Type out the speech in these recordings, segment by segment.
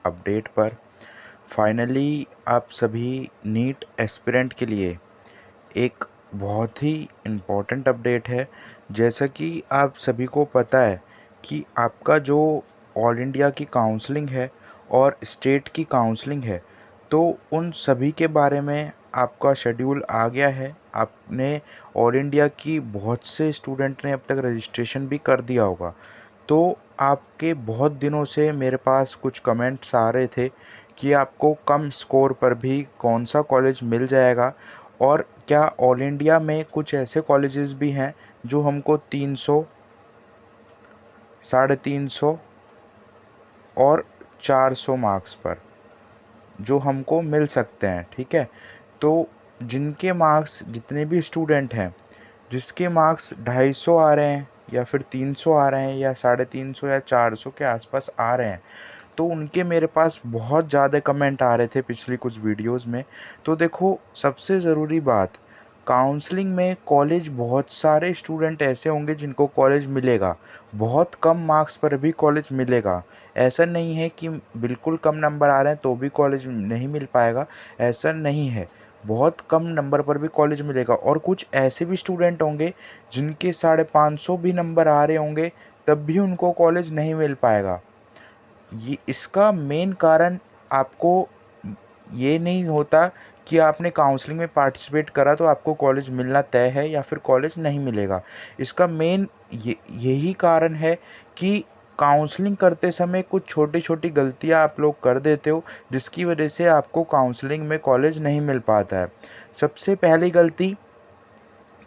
Update पर। Finally आप सभी नीट एस्पिरेंट के लिए एक बहुत ही इम्पोर्टेंट अपडेट है। जैसा कि आप सभी को पता है कि आपका जो ऑल इंडिया की काउंसलिंग है और स्टेट की काउंसलिंग है, तो उन सभी के बारे में आपका शेड्यूल आ गया है। आपने ऑल इंडिया की बहुत से स्टूडेंट ने अब तक रजिस्ट्रेशन भी कर दिया होगा। तो आपके बहुत दिनों से मेरे पास कुछ कमेंट्स आ रहे थे कि आपको कम स्कोर पर भी कौन सा कॉलेज मिल जाएगा, और क्या ऑल इंडिया में कुछ ऐसे कॉलेजेस भी हैं जो हमको 300, 350 और 400 मार्क्स पर जो हमको मिल सकते हैं। ठीक है, तो जिनके मार्क्स, जितने भी स्टूडेंट हैं जिसके मार्क्स 250 आ रहे हैं या फिर 300 आ रहे हैं या 350 या 400 के आसपास आ रहे हैं, तो उनके मेरे पास बहुत ज़्यादा कमेंट आ रहे थे पिछली कुछ वीडियोस में। तो देखो, सबसे ज़रूरी बात, काउंसलिंग में कॉलेज, बहुत सारे स्टूडेंट ऐसे होंगे जिनको कॉलेज मिलेगा, बहुत कम मार्क्स पर भी कॉलेज मिलेगा। ऐसा नहीं है कि बिल्कुल कम नंबर आ रहे हैं तो भी कॉलेज नहीं मिल पाएगा, ऐसा नहीं है। बहुत कम नंबर पर भी कॉलेज मिलेगा, और कुछ ऐसे भी स्टूडेंट होंगे जिनके 550 भी नंबर आ रहे होंगे तब भी उनको कॉलेज नहीं मिल पाएगा। ये इसका मेन कारण आपको ये नहीं होता कि आपने काउंसलिंग में पार्टिसिपेट करा तो आपको कॉलेज मिलना तय है या फिर कॉलेज नहीं मिलेगा। इसका मेन यही कारण है कि काउंसलिंग करते समय कुछ छोटी छोटी गलतियां आप लोग कर देते हो, जिसकी वजह से आपको काउंसलिंग में कॉलेज नहीं मिल पाता है। सबसे पहली गलती,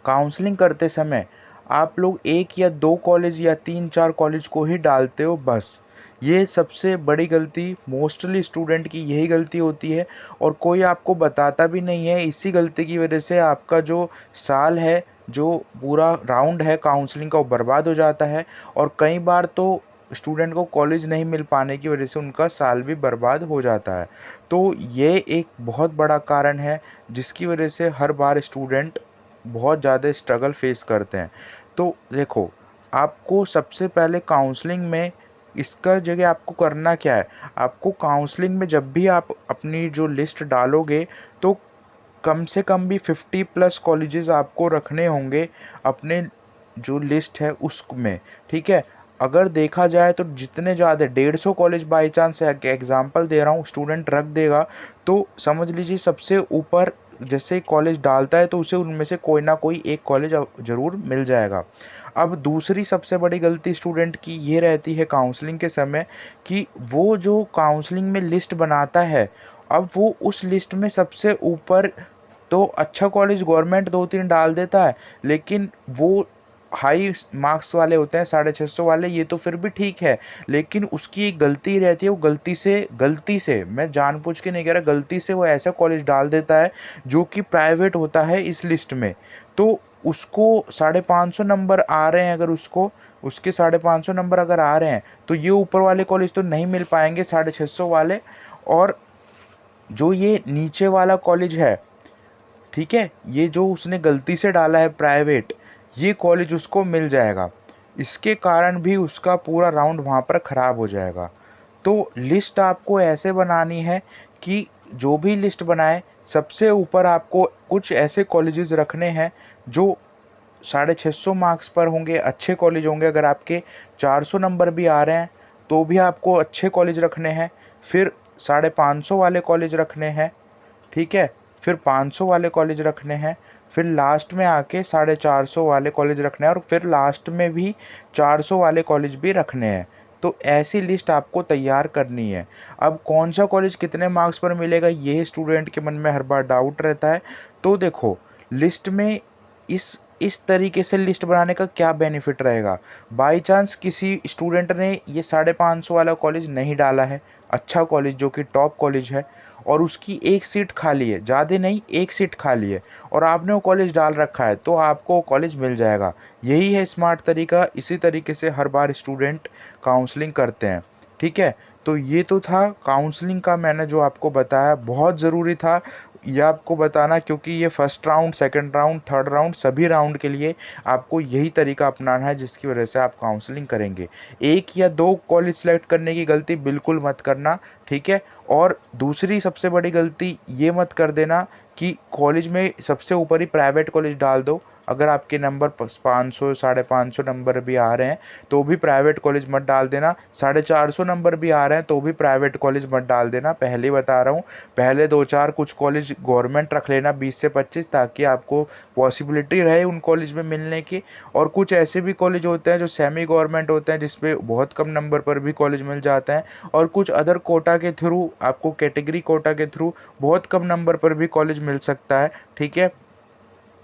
काउंसलिंग करते समय आप लोग एक या दो कॉलेज या तीन चार कॉलेज को ही डालते हो बस। ये सबसे बड़ी गलती मोस्टली स्टूडेंट की यही गलती होती है, और कोई आपको बताता भी नहीं है। इसी गलती की वजह से आपका जो साल है, जो पूरा राउंड है काउंसलिंग का, वो बर्बाद हो जाता है। और कई बार तो स्टूडेंट को कॉलेज नहीं मिल पाने की वजह से उनका साल भी बर्बाद हो जाता है। तो ये एक बहुत बड़ा कारण है जिसकी वजह से हर बार स्टूडेंट बहुत ज़्यादा स्ट्रगल फेस करते हैं। तो देखो, आपको सबसे पहले काउंसलिंग में इसका जगह आपको करना क्या है, आपको काउंसलिंग में जब भी आप अपनी जो लिस्ट डालोगे, तो कम से कम भी 50+ कॉलेजेस आपको रखने होंगे अपने जो लिस्ट है उसमें। ठीक है, अगर देखा जाए तो जितने ज़्यादा 150 कॉलेज बाई चांस एग्जांपल दे रहा हूँ स्टूडेंट रख देगा, तो समझ लीजिए सबसे ऊपर जैसे कॉलेज डालता है तो उसे उनमें से कोई ना कोई एक कॉलेज ज़रूर मिल जाएगा। अब दूसरी सबसे बड़ी गलती स्टूडेंट की ये रहती है काउंसलिंग के समय, कि वो जो काउंसलिंग में लिस्ट बनाता है, अब वो उस लिस्ट में सबसे ऊपर तो अच्छा कॉलेज गवर्नमेंट दो तीन डाल देता है, लेकिन वो हाई मार्क्स वाले होते हैं 650 वाले, ये तो फिर भी ठीक है। लेकिन उसकी एक गलती रहती है, वो गलती से मैं जानबूझ के नहीं कह रहा, गलती से वो ऐसा कॉलेज डाल देता है जो कि प्राइवेट होता है इस लिस्ट में। तो उसको 550 नंबर आ रहे हैं, अगर उसके 550 नंबर अगर आ रहे हैं, तो ये ऊपर वाले कॉलेज तो नहीं मिल पाएंगे 650 वाले। और जो ये नीचे वाला कॉलेज है, ठीक है, ये जो उसने गलती से डाला है प्राइवेट, ये कॉलेज उसको मिल जाएगा। इसके कारण भी उसका पूरा राउंड वहाँ पर ख़राब हो जाएगा। तो लिस्ट आपको ऐसे बनानी है कि जो भी लिस्ट बनाए, सबसे ऊपर आपको कुछ ऐसे कॉलेजेस रखने हैं जो 650 मार्क्स पर होंगे, अच्छे कॉलेज होंगे। अगर आपके 400 नंबर भी आ रहे हैं तो भी आपको अच्छे कॉलेज रखने हैं। फिर 550 वाले कॉलेज रखने हैं, ठीक है, फिर 500 वाले कॉलेज रखने हैं, फिर लास्ट में आके 450 वाले कॉलेज रखने हैं, और फिर लास्ट में भी 400 वाले कॉलेज भी रखने हैं। तो ऐसी लिस्ट आपको तैयार करनी है। अब कौन सा कॉलेज कितने मार्क्स पर मिलेगा, ये स्टूडेंट के मन में हर बार डाउट रहता है। तो देखो, लिस्ट में इस तरीके से लिस्ट बनाने का क्या बेनिफिट रहेगा। बाई चांस किसी स्टूडेंट ने ये 550 वाला कॉलेज नहीं डाला है, अच्छा कॉलेज जो कि टॉप कॉलेज है, और उसकी एक सीट खाली है, ज़्यादा नहीं एक सीट खाली है, और आपने वो कॉलेज डाल रखा है, तो आपको कॉलेज मिल जाएगा। यही है स्मार्ट तरीका। इसी तरीके से हर बार स्टूडेंट काउंसलिंग करते हैं। ठीक है, तो ये तो था काउंसलिंग का, मैंने जो आपको बताया बहुत ज़रूरी था ये आपको बताना, क्योंकि ये first round, second round, third round, सभी राउंड के लिए आपको यही तरीका अपनाना है जिसकी वजह से आप काउंसलिंग करेंगे। एक या दो कॉलेज सेलेक्ट करने की गलती बिल्कुल मत करना, ठीक है। और दूसरी सबसे बड़ी गलती ये मत कर देना कि कॉलेज में सबसे ऊपर ही प्राइवेट कॉलेज डाल दो। अगर आपके नंबर 500 550 नंबर भी आ रहे हैं तो भी प्राइवेट कॉलेज मत डाल देना, 450 नंबर भी आ रहे हैं तो भी प्राइवेट कॉलेज मत डाल देना। पहले बता रहा हूँ, पहले 2-4 कुछ कॉलेज गवर्नमेंट रख लेना 20 से 25, ताकि आपको पॉसिबिलिटी रहे उन कॉलेज में मिलने की। और कुछ ऐसे भी कॉलेज होते हैं जो सेमी गवर्नमेंट होते हैं जिसपे बहुत कम नंबर पर भी कॉलेज मिल जाते हैं, और कुछ अदर कोटा के थ्रू, आपको कैटेगरी कोटा के थ्रू बहुत कम नंबर पर भी कॉलेज मिल सकता है, ठीक है।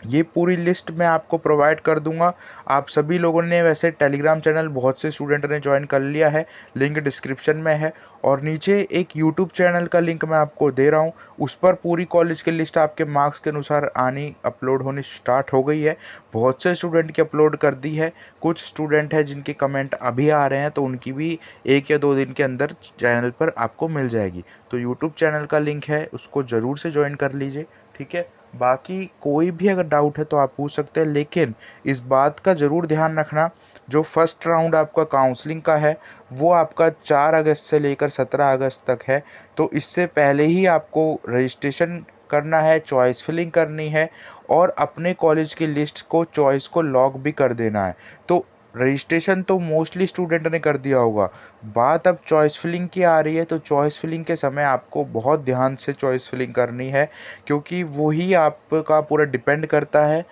ये पूरी लिस्ट मैं आपको प्रोवाइड कर दूंगा। आप सभी लोगों ने वैसे टेलीग्राम चैनल बहुत से स्टूडेंट ने ज्वाइन कर लिया है, लिंक डिस्क्रिप्शन में है, और नीचे एक यूट्यूब चैनल का लिंक मैं आपको दे रहा हूँ, उस पर पूरी कॉलेज की लिस्ट आपके मार्क्स के अनुसार आनी अपलोड होनी स्टार्ट हो गई है। बहुत से स्टूडेंट की अपलोड कर दी है, कुछ स्टूडेंट हैं जिनके कमेंट अभी आ रहे हैं, तो उनकी भी 1 या 2 दिन के अंदर चैनल पर आपको मिल जाएगी। तो यूट्यूब चैनल का लिंक है, उसको ज़रूर से ज्वाइन कर लीजिए, ठीक है। बाकी कोई भी अगर डाउट है तो आप पूछ सकते हैं, लेकिन इस बात का ज़रूर ध्यान रखना, जो फर्स्ट राउंड आपका काउंसलिंग का है वो आपका 4 अगस्त से लेकर 17 अगस्त तक है। तो इससे पहले ही आपको रजिस्ट्रेशन करना है, चॉइस फिलिंग करनी है, और अपने कॉलेज की लिस्ट को, चॉइस को लॉक भी कर देना है। तो रजिस्ट्रेशन तो मोस्टली स्टूडेंट ने कर दिया होगा, बात अब चॉइस फिलिंग की आ रही है। तो चॉइस फिलिंग के समय आपको बहुत ध्यान से चॉइस फिलिंग करनी है, क्योंकि वही आपका पूरा डिपेंड करता है।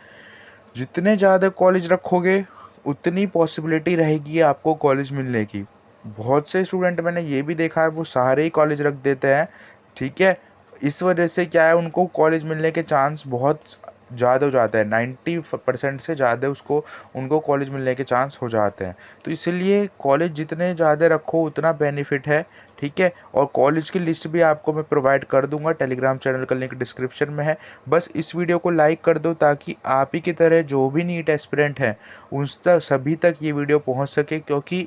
जितने ज़्यादा कॉलेज रखोगे उतनी पॉसिबिलिटी रहेगी आपको कॉलेज मिलने की। बहुत से स्टूडेंट मैंने ये भी देखा है वो सारे ही कॉलेज रख देते हैं, ठीक है। इस वजह से क्या है, उनको कॉलेज मिलने के चांस बहुत ज़्यादा हो जाता है, 90% से ज़्यादा उसको उनको कॉलेज मिलने के चांस हो जाते हैं। तो इसलिए कॉलेज जितने ज़्यादा रखो उतना बेनिफिट है, ठीक है। और कॉलेज की लिस्ट भी आपको मैं प्रोवाइड कर दूंगा, टेलीग्राम चैनल का लिंक डिस्क्रिप्शन में है। बस इस वीडियो को लाइक कर दो ताकि आप ही की तरह जो भी नीट एस्पिरेंट हैं उन तक, सभी तक ये वीडियो पहुंच सके। क्योंकि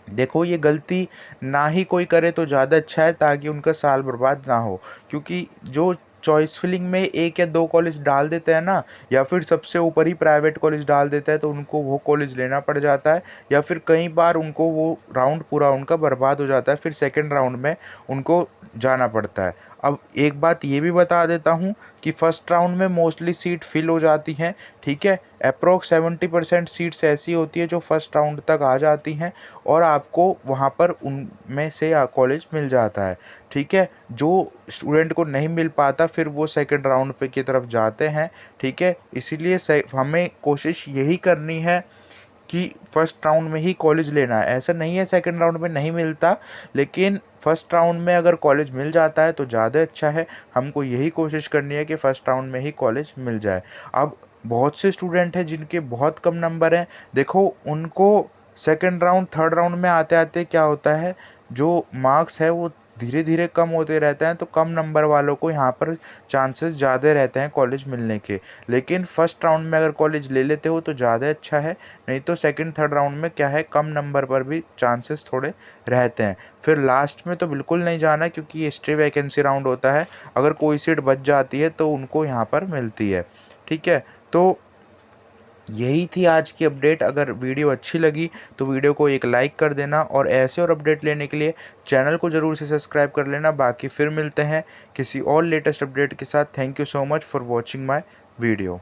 देखो, ये गलती ना ही कोई करे तो ज़्यादा अच्छा है, ताकि उनका साल बर्बाद ना हो। क्योंकि जो चॉइस फिलिंग में 1 या 2 कॉलेज डाल देते हैं ना, या फिर सबसे ऊपर ही प्राइवेट कॉलेज डाल देता है, तो उनको वो कॉलेज लेना पड़ जाता है, या फिर कई बार उनको वो राउंड पूरा उनका बर्बाद हो जाता है, फिर सेकेंड राउंड में उनको जाना पड़ता है। अब एक बात ये भी बता देता हूँ कि फर्स्ट राउंड में मोस्टली सीट फिल हो जाती हैं, ठीक है। अप्रोक्स 70% सीट्स ऐसी होती है जो फर्स्ट राउंड तक आ जाती हैं, और आपको वहाँ पर उनमें से कॉलेज मिल जाता है, ठीक है। जो स्टूडेंट को नहीं मिल पाता फिर वो सेकंड राउंड पे की तरफ जाते हैं, ठीक है। इसीलिए हमें कोशिश यही करनी है कि फर्स्ट राउंड में ही कॉलेज लेना है। ऐसा नहीं है सेकंड राउंड में नहीं मिलता, लेकिन फर्स्ट राउंड में अगर कॉलेज मिल जाता है तो ज़्यादा अच्छा है। हमको यही कोशिश करनी है कि फर्स्ट राउंड में ही कॉलेज मिल जाए। अब बहुत से स्टूडेंट हैं जिनके बहुत कम नंबर हैं, देखो उनको सेकंड राउंड, थर्ड राउंड में आते आते क्या होता है, जो मार्क्स है वो धीरे धीरे कम होते रहते हैं, तो कम नंबर वालों को यहाँ पर चांसेस ज़्यादा रहते हैं कॉलेज मिलने के। लेकिन फर्स्ट राउंड में अगर कॉलेज ले लेते हो तो ज़्यादा अच्छा है, नहीं तो सेकंड थर्ड राउंड में क्या है, कम नंबर पर भी चांसेस थोड़े रहते हैं। फिर लास्ट में तो बिल्कुल नहीं जाना, क्योंकि ये स्ट्रे वैकेंसी राउंड होता है, अगर कोई सीट बच जाती है तो उनको यहाँ पर मिलती है, ठीक है। तो यही थी आज की अपडेट। अगर वीडियो अच्छी लगी तो वीडियो को एक लाइक कर देना, और ऐसे और अपडेट लेने के लिए चैनल को ज़रूर से सब्सक्राइब कर लेना। बाकी फिर मिलते हैं किसी और लेटेस्ट अपडेट के साथ। Thank you so much for watching my video.